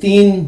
3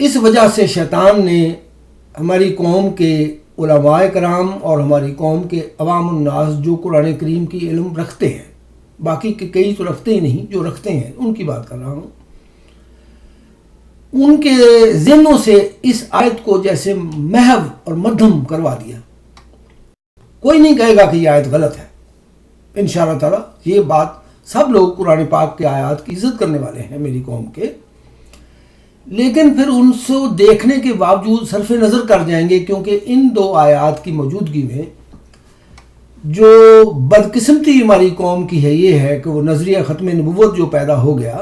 اس وجہ سے شیطان نے ہماری قوم کے علماء کرام اور ہماری قوم کے عوام الناس جو قرآن کریم کی علم رکھتے ہیں، باقی کے کئی تو رکھتے ہی نہیں، جو رکھتے ہیں ان کی بات کر رہا ہوں، ان کے ذہنوں سے اس آیت کو جیسے محو اور مدھم کروا دیا۔ کوئی نہیں کہے گا کہ یہ آیت غلط ہے، انشاءاللہ تعالی یہ بات سب لوگ قرآن پاک کے آیات کی عزت کرنے والے ہیں میری قوم کے، لیکن پھر ان سے دیکھنے کے باوجود صرف نظر کر جائیں گے، کیونکہ ان دو آیات کی موجودگی میں جو بدقسمتی ہماری قوم کی ہے یہ ہے کہ وہ نظریہ ختم نبوت جو پیدا ہو گیا،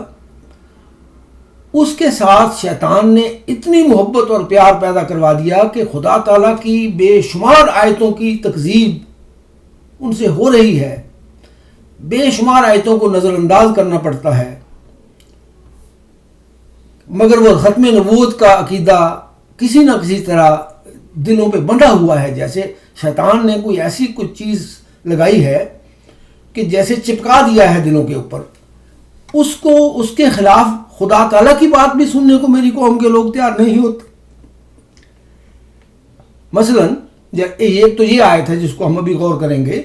اس کے ساتھ شیطان نے اتنی محبت اور پیار پیدا کروا دیا کہ خدا تعالیٰ کی بے شمار آیتوں کی تکذیب ان سے ہو رہی ہے، بے شمار آیتوں کو نظر انداز کرنا پڑتا ہے، مگر وہ ختم نبوت کا عقیدہ کسی نہ کسی طرح دلوں پہ بندھا ہوا ہے، جیسے شیطان نے کوئی ایسی کچھ چیز لگائی ہے کہ جیسے چپکا دیا ہے دلوں کے اوپر، اس کے خلاف خدا تعالیٰ کی بات بھی سننے کو میری قوم کے لوگ تیار نہیں ہوتے۔ مثلا ایک تو یہ آیت ہے جس کو ہم ابھی غور کریں گے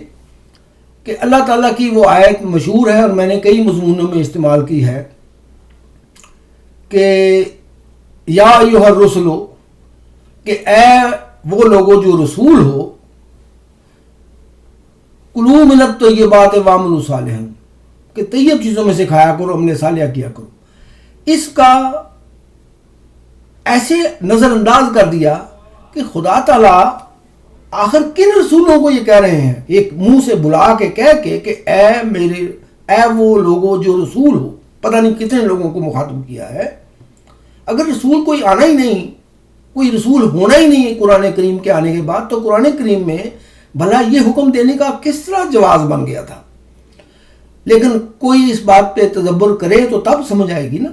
کہ اللہ تعالیٰ کی وہ آیت مشہور ہے اور میں نے کئی مضمونوں میں استعمال کی ہے کہ یا ایھا الرسل، کہ اے وہ لوگوں جو رسول ہو، کلوا من الطیبات واعملوا صالحا، کہ طیب چیزوں میں سے کھایا کرو، عمل صالحہ کیا کرو۔ اس کا ایسے نظر انداز کر دیا کہ خدا تعالیٰ آخر کن رسولوں کو یہ کہہ رہے ہیں، ایک منہ سے بلا کے کہہ کے کہ اے وہ لوگوں جو رسول ہو، پتہ نہیں کتنے لوگوں کو مخاطب کیا ہے۔ اگر رسول کوئی آنا ہی نہیں، کوئی رسول ہونا ہی نہیں قرآن کریم کے آنے کے بعد، تو قرآن کریم میں بھلا یہ حکم دینے کا کس طرح جواز بن گیا تھا؟ لیکن کوئی اس بات پہ تدبر کرے تو تب سمجھ آئے گی نا۔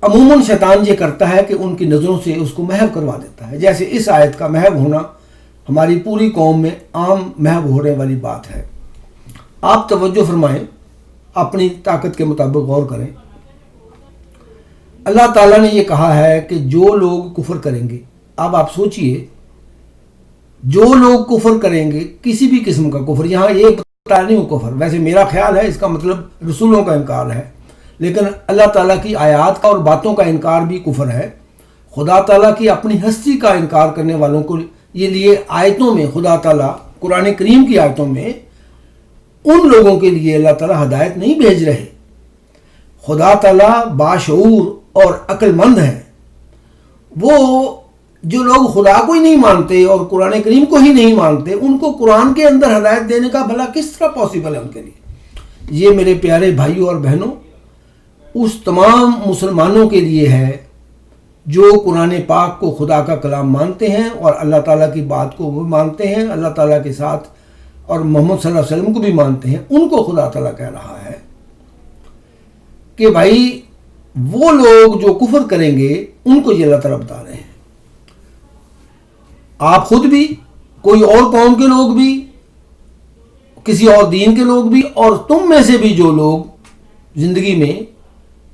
عموماً شیطان یہ کرتا ہے کہ ان کی نظروں سے اس کو محو کروا دیتا ہے، جیسے اس آیت کا محو ہونا ہماری پوری قوم میں عام محو ہونے والی بات ہے۔ آپ توجہ فرمائیں، اپنی طاقت کے مطابق غور کریں۔ اللہ تعالیٰ نے یہ کہا ہے کہ جو لوگ کفر کریں گے، اب آپ سوچئے، جو لوگ کفر کریں گے، کسی بھی قسم کا کفر، یہاں ایک بتا نہیں ہوں کفر، ویسے میرا خیال ہے اس کا مطلب رسولوں کا انکار ہے، لیکن اللہ تعالیٰ کی آیات کا اور باتوں کا انکار بھی کفر ہے۔ خدا تعالیٰ کی اپنی ہستی کا انکار کرنے والوں کو یہ لیے آیتوں میں خدا تعالیٰ قرآن کریم کی آیتوں میں ان لوگوں کے لیے اللہ تعالیٰ ہدایت نہیں بھیج رہے۔ خدا تعالیٰ باشعور اور عقل مند ہیں۔ وہ جو لوگ خدا کو ہی نہیں مانتے اور قرآن کریم کو ہی نہیں مانتے، ان کو قرآن کے اندر ہدایت دینے کا بھلا کس طرح پاسبل ہے ان کے لیے؟ یہ میرے پیارے بھائیوں اور بہنوں اس تمام مسلمانوں کے لیے ہے جو قرآن پاک کو خدا کا کلام مانتے ہیں اور اللہ تعالیٰ کی بات کو بھی مانتے ہیں، اللہ تعالیٰ کے ساتھ اور محمد صلی اللہ علیہ وسلم کو بھی مانتے ہیں۔ ان کو خدا تعالیٰ کہہ رہا ہے کہ بھائی وہ لوگ جو کفر کریں گے ان کو یہ اللہ تعالیٰ بتا رہے ہیں، آپ خود بھی، کوئی اور قوم کے لوگ بھی، کسی اور دین کے لوگ بھی، اور تم میں سے بھی جو لوگ زندگی میں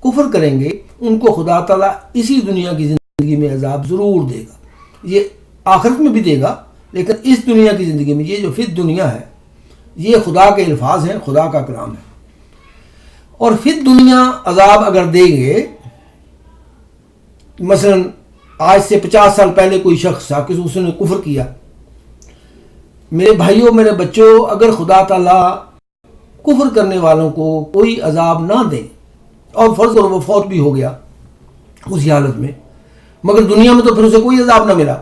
کفر کریں گے ان کو خدا تعالیٰ اسی دنیا کی زندگی میں عذاب ضرور دے گا۔ یہ آخرت میں بھی دے گا، لیکن اس دنیا کی زندگی میں، یہ جو فی دنیا ہے، یہ خدا کے الفاظ ہیں، خدا کا کلام ہے۔ اور فی دنیا عذاب اگر دیں گے، مثلا آج سے 50 سال پہلے کوئی شخص تھا کہ اس نے کفر کیا، میرے بھائیوں میرے بچوں، اگر خدا تعالیٰ کفر کرنے والوں کو کوئی عذاب نہ دے اور فرض کرو وہ فوت بھی ہو گیا اسی حالت میں، مگر دنیا میں تو پھر اسے کوئی عذاب نہ ملا،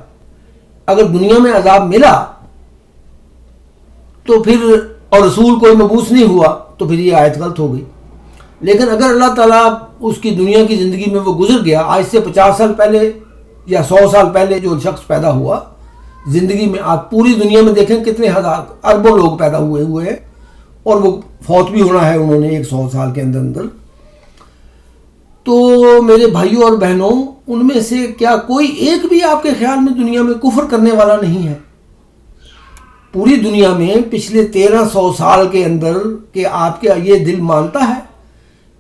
اگر دنیا میں عذاب ملا تو پھر اور رسول کوئی مبعوث نہیں ہوا تو پھر یہ آیت غلط ہو گئی۔ لیکن اگر اللہ تعالیٰ اس کی دنیا کی زندگی میں وہ گزر گیا، آج سے 50 سال پہلے یا 100 سال پہلے جو شخص پیدا ہوا زندگی میں، آپ پوری دنیا میں دیکھیں کتنے ہزار اربوں لوگ پیدا ہوئے ہیں اور وہ فوت بھی ہونا ہے انہوں نے 100 سال کے اندر۔ تو میرے بھائیوں اور بہنوں، ان میں سے کیا کوئی ایک بھی آپ کے خیال میں دنیا میں کفر کرنے والا نہیں ہے؟ پوری دنیا میں پچھلے 1300 سال کے اندر کہ آپ کا یہ دل مانتا ہے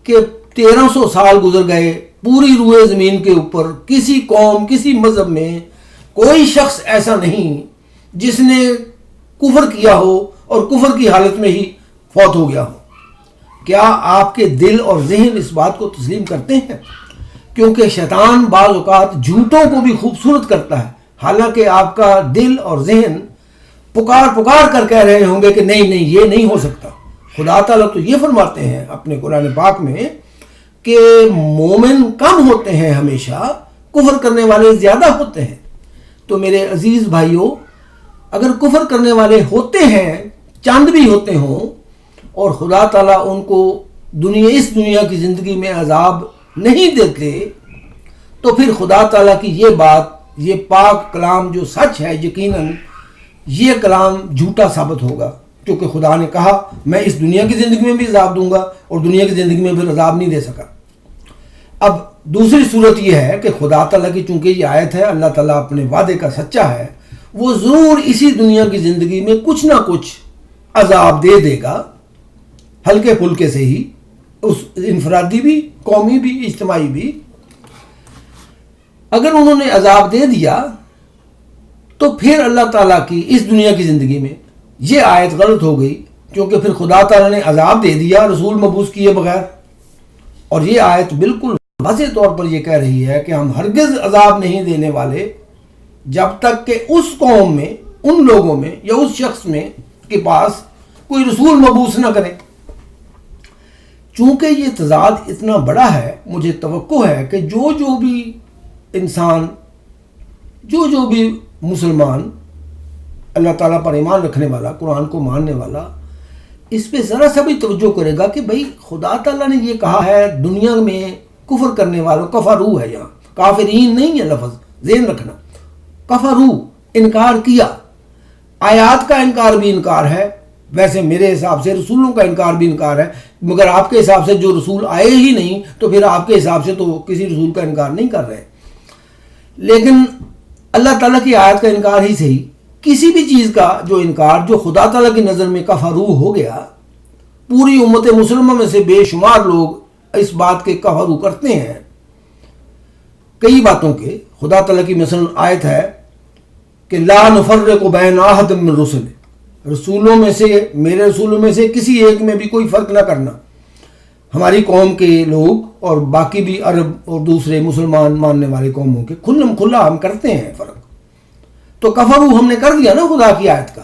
کہ 1300 سال گزر گئے پوری روئے زمین کے اوپر کسی قوم کسی مذہب میں کوئی شخص ایسا نہیں جس نے کفر کیا ہو اور کفر کی حالت میں ہی فوت ہو گیا ہو۔ کیا آپ کے دل اور ذہن اس بات کو تسلیم کرتے ہیں؟ کیونکہ شیطان بعض اوقات جھوٹوں کو بھی خوبصورت کرتا ہے، حالانکہ آپ کا دل اور ذہن پکار کر کہہ رہے ہوں گے کہ نہیں یہ نہیں ہو سکتا۔ خدا تعالیٰ تو یہ فرماتے ہیں اپنے قرآن پاک میں کہ مومن کم ہوتے ہیں، ہمیشہ کفر کرنے والے زیادہ ہوتے ہیں۔ تو میرے عزیز بھائیوں، اگر کفر کرنے والے ہوتے ہیں، چاند بھی ہوتے ہوں، اور خدا تعالیٰ ان کو اس دنیا کی زندگی میں عذاب نہیں دیتے، تو پھر خدا تعالیٰ کی یہ بات، یہ پاک کلام جو سچ ہے، یقیناً یہ کلام جھوٹا ثابت ہوگا، کیونکہ خدا نے کہا میں اس دنیا کی زندگی میں بھی عذاب دوں گا اور دنیا کی زندگی میں پھر عذاب نہیں دے سکا۔ اب دوسری صورت یہ ہے کہ خدا تعالیٰ کی چونکہ یہ آیت ہے، اللہ تعالیٰ اپنے وعدے کا سچا ہے، وہ ضرور اسی دنیا کی زندگی میں کچھ نہ کچھ عذاب دے دے گا، ہلکے پھلکے سے ہی، اس انفرادی بھی، قومی بھی، اجتماعی بھی۔ اگر انہوں نے عذاب دے دیا تو پھر اللہ تعالیٰ کی اس دنیا کی زندگی میں یہ آیت غلط ہو گئی، کیونکہ پھر خدا تعالیٰ نے عذاب دے دیا رسول مبعوث کیے بغیر، اور یہ آیت بالکل واضح طور پر یہ کہہ رہی ہے کہ ہم ہرگز عذاب نہیں دینے والے جب تک کہ اس قوم میں، ان لوگوں میں یا اس شخص میں کے پاس کوئی رسول مبعوث نہ کرے۔ چونکہ یہ تضاد اتنا بڑا ہے، مجھے توقع ہے کہ جو بھی انسان، جو بھی مسلمان، اللہ تعالیٰ پر ایمان رکھنے والا، قرآن کو ماننے والا، اس پہ ذرا سا بھی توجہ کرے گا کہ بھئی خدا تعالیٰ نے یہ کہا ہے دنیا میں کفر کرنے والوں، کفرو ہے، یہاں کافرین نہیں ہے لفظ، ذہن رکھنا، کفرو، انکار کیا، آیات کا انکار بھی انکار ہے، ویسے میرے حساب سے رسولوں کا انکار بھی انکار ہے، مگر آپ کے حساب سے جو رسول آئے ہی نہیں تو پھر آپ کے حساب سے تو کسی رسول کا انکار نہیں کر رہے۔ لیکن اللہ تعالیٰ کی آیت کا انکار ہی صحیح، کسی بھی چیز کا جو انکار جو خدا تعالیٰ کی نظر میں کفرو ہو گیا، پوری امت مسلمہ میں سے بے شمار لوگ اس بات کے کفرو کرتے ہیں، کئی باتوں کے۔ خدا تعالیٰ کی مثلا آیت ہے کہ لا نفرق بین احد من رسل، رسولوں میں سے، میرے رسولوں میں سے کسی ایک میں بھی کوئی فرق نہ کرنا۔ ہماری قوم کے لوگ اور باقی بھی عرب اور دوسرے مسلمان ماننے والے قوموں کے کھلم کھلا ہم کرتے ہیں فرق، تو کفرو ہم نے کر دیا نا خدا کی آیت کا۔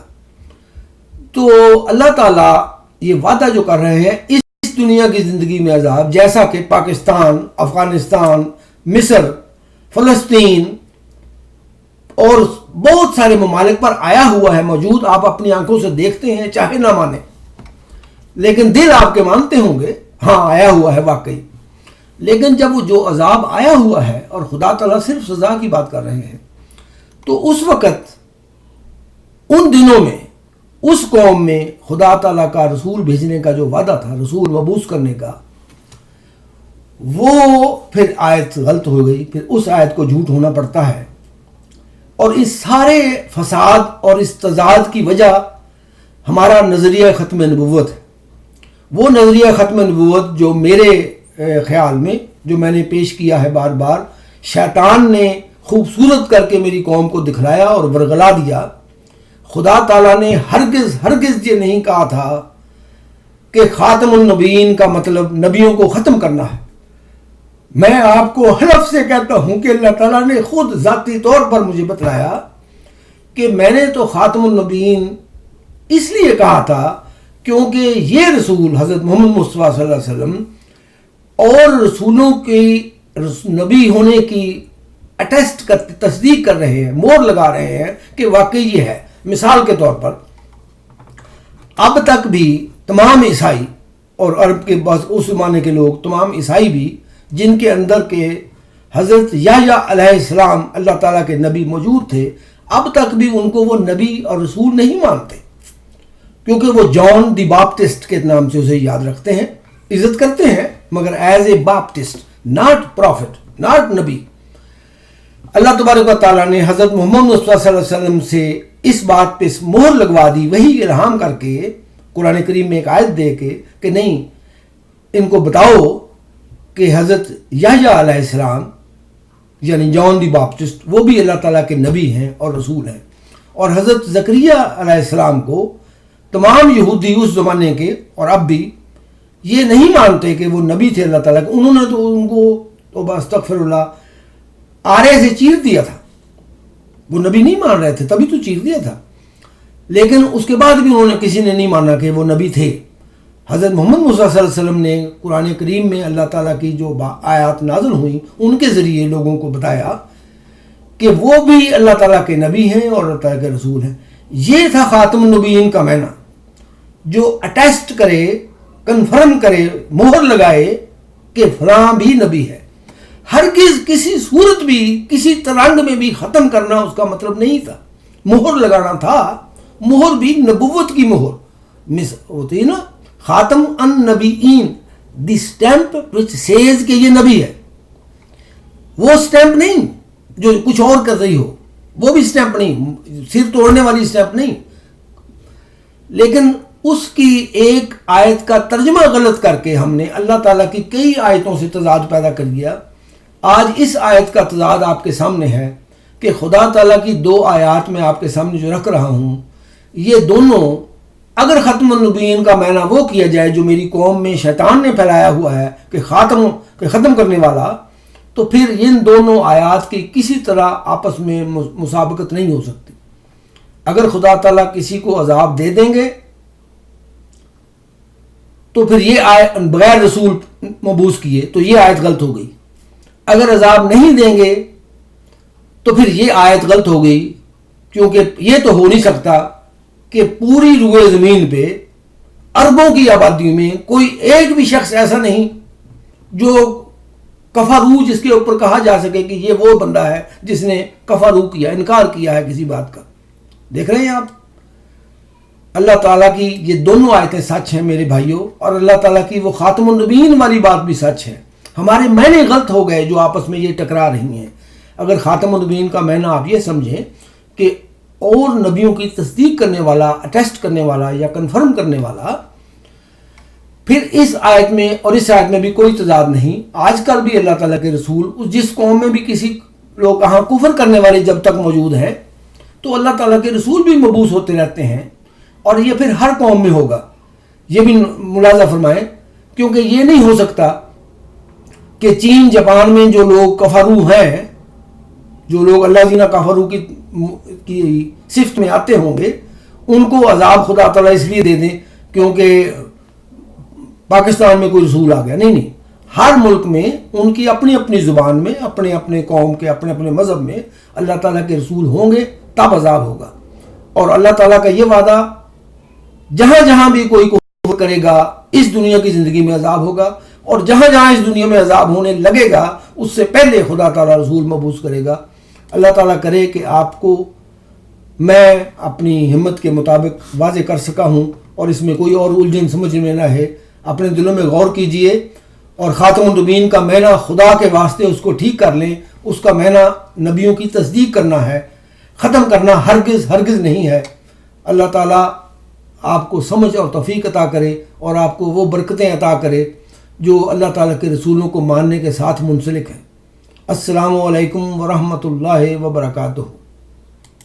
تو اللہ تعالیٰ یہ وعدہ جو کر رہے ہیں اس دنیا کی زندگی میں عذاب، جیسا کہ پاکستان، افغانستان، مصر، فلسطین اور بہت سارے ممالک پر آیا ہوا ہے، موجود، آپ اپنی آنکھوں سے دیکھتے ہیں، چاہے نہ مانیں، لیکن دل آپ کے مانتے ہوں گے ہاں آیا ہوا ہے واقعی۔ لیکن جب وہ جو عذاب آیا ہوا ہے اور خدا تعالیٰ صرف سزا کی بات کر رہے ہیں، تو اس وقت ان دنوں میں اس قوم میں خدا تعالیٰ کا رسول بھیجنے کا جو وعدہ تھا، رسول مبعوث کرنے کا، وہ پھر آیت غلط ہو گئی، پھر اس آیت کو جھوٹ ہونا پڑتا ہے۔ اور اس سارے فساد اور اس تضاد کی وجہ ہمارا نظریہ ختم نبوت ہے، وہ نظریہ ختم نبوت جو میرے خیال میں، جو میں نے پیش کیا ہے بار بار، شیطان نے خوبصورت کر کے میری قوم کو دکھلایا اور ورگلا دیا۔ خدا تعالیٰ نے ہرگز یہ نہیں کہا تھا کہ خاتم النبیین کا مطلب نبیوں کو ختم کرنا ہے۔ میں آپ کو حلف سے کہتا ہوں کہ اللہ تعالیٰ نے خود ذاتی طور پر مجھے بتلایا کہ میں نے تو خاتم النبیین اس لیے کہا تھا کیونکہ یہ رسول حضرت محمد مصطفیٰ صلی اللہ علیہ وسلم اور رسولوں کی نبی ہونے کی اٹیسٹ کرتے، تصدیق کر رہے ہیں، مور لگا رہے ہیں کہ واقعی یہ ہے۔ مثال کے طور پر اب تک بھی تمام عیسائی اور عرب کے بس اس زمانے کے لوگ، تمام عیسائی بھی جن کے اندر کے حضرت یحییٰ علیہ السلام اللہ تعالیٰ کے نبی موجود تھے، اب تک بھی ان کو وہ نبی اور رسول نہیں مانتے، کیونکہ وہ جان دی باپٹسٹ کے نام سے اسے یاد رکھتے ہیں، عزت کرتے ہیں، مگر as a Baptist, not prophet, not نبی۔ اللہ تبارک و تعالیٰ نے حضرت محمد مصطفیٰ صلی اللہ علیہ وسلم سے اس بات پہ مہر لگوا دی، وہی الہام کر کے قرآن کریم میں ایک آیت دے کے کہ نہیں، ان کو بتاؤ کہ حضرت یحییٰ علیہ السلام یعنی جان دی باپٹسٹ وہ بھی اللہ تعالیٰ کے نبی ہیں اور رسول ہیں، اور حضرت زکریا علیہ السلام کو تمام یہودی اس زمانے کے اور اب بھی یہ نہیں مانتے کہ وہ نبی تھے اللہ تعالیٰ کے. انہوں نے تو ان کو توبہ استغفر اللہ آرے سے چیر دیا تھا، وہ نبی نہیں مان رہے تھے تبھی تو چیر دیا تھا، لیکن اس کے بعد بھی انہوں نے کسی نے نہیں مانا کہ وہ نبی تھے. حضرت محمد مصطفیٰ صلی اللہ علیہ وسلم نے قرآن کریم میں اللہ تعالیٰ کی جو آیات نازل ہوئیں ان کے ذریعے لوگوں کو بتایا کہ وہ بھی اللہ تعالیٰ کے نبی ہیں اور اللہ تعالیٰ کے رسول ہیں. یہ تھا خاتم النبیین کا معنی، جو اٹیسٹ کرے، کنفرم کرے، مہر لگائے کہ فلاں بھی نبی ہے. ہرگز کسی صورت بھی کسی ترنگ میں بھی ختم کرنا اس کا مطلب نہیں تھا، مہر لگانا تھا. مہر بھی نبوت کی مہر ہوتی ہے نا، خاتم النبیین، دی اسٹیمپ وچ سیز کہ یہ نبی ہے. وہ اسٹیمپ نہیں جو کچھ اور کر رہی ہو، وہ بھی اسٹیمپ نہیں، سر توڑنے والی اسٹیمپ نہیں. لیکن اس کی ایک آیت کا ترجمہ غلط کر کے ہم نے اللہ تعالیٰ کی کئی آیتوں سے تضاد پیدا کر دیا. آج اس آیت کا تضاد آپ کے سامنے ہے کہ خدا تعالیٰ کی دو آیات میں آپ کے سامنے جو رکھ رہا ہوں، یہ دونوں اگر ختم النبیین کا معنی وہ کیا جائے جو میری قوم میں شیطان نے پھیلایا ہوا ہے کہ ختم کرنے والا، تو پھر ان دونوں آیات کی کسی طرح آپس میں مسابقت نہیں ہو سکتی. اگر خدا تعالیٰ کسی کو عذاب دے دیں گے تو پھر یہ بغیر رسول مبعوث کیے تو یہ آیت غلط ہو گئی. اگر عذاب نہیں دیں گے تو پھر یہ آیت غلط ہو گئی، کیونکہ یہ تو ہو نہیں سکتا کہ پوری روئے زمین پہ اربوں کی آبادی میں کوئی ایک بھی شخص ایسا نہیں جو کفارو، جس کے اوپر کہا جا سکے کہ یہ وہ بندہ ہے جس نے کفارو کیا، انکار کیا ہے کسی بات کا. دیکھ رہے ہیں آپ، اللہ تعالیٰ کی یہ دونوں آیتیں سچ ہیں میرے بھائیوں، اور اللہ تعالیٰ کی وہ خاتم النبیین والی بات بھی سچ ہے. ہمارے معنی غلط ہو گئے جو آپس میں یہ ٹکرا رہی ہیں. اگر خاتم النبیین کا معنی آپ یہ سمجھیں کہ اور نبیوں کی تصدیق کرنے والا، اٹیسٹ کرنے والا یا کنفرم کرنے والا، پھر اس آیت میں اور اس آیت میں بھی کوئی تضاد نہیں. آج کل بھی اللہ تعالیٰ کے رسول جس قوم میں بھی کسی لوگ کہاں کفر کرنے والے جب تک موجود ہیں تو اللہ تعالیٰ کے رسول بھی مبعوث ہوتے رہتے ہیں، اور یہ پھر ہر قوم میں ہوگا. یہ بھی ملاحظہ فرمائیں، کیونکہ یہ نہیں ہو سکتا کہ چین جاپان میں جو لوگ کفارو ہیں، جو لوگ اللہ جینا کفارو کی صفت میں آتے ہوں گے، ان کو عذاب خدا تعالیٰ اس لیے دے دیں کیونکہ پاکستان میں کوئی رسول آ گیا. نہیں، ہر ملک میں ان کی اپنی اپنی زبان میں، اپنے اپنے قوم کے اپنے اپنے مذہب میں اللہ تعالیٰ کے رسول ہوں گے، تب عذاب ہوگا. اور اللہ تعالیٰ کا یہ وعدہ، جہاں جہاں بھی کوئی کفر کرے گا اس دنیا کی زندگی میں عذاب ہوگا، اور جہاں جہاں اس دنیا میں عذاب ہونے لگے گا اس سے پہلے خدا تعالیٰ رسول مبعوث کرے گا. اللہ تعالیٰ کرے کہ آپ کو میں اپنی ہمت کے مطابق واضح کر سکا ہوں، اور اس میں کوئی اور الجھن سمجھ میں نہ ہے. اپنے دلوں میں غور کیجئے اور خاتم النبیین کا معنی خدا کے واسطے اس کو ٹھیک کر لیں. اس کا معنی نبیوں کی تصدیق کرنا ہے، ختم کرنا ہرگز نہیں ہے. اللہ تعالیٰ آپ کو سمجھ اور توفیق عطا کرے، اور آپ کو وہ برکتیں عطا کرے جو اللہ تعالیٰ کے رسولوں کو ماننے کے ساتھ منسلک ہیں. السلام علیکم ورحمۃ اللہ وبرکاتہ.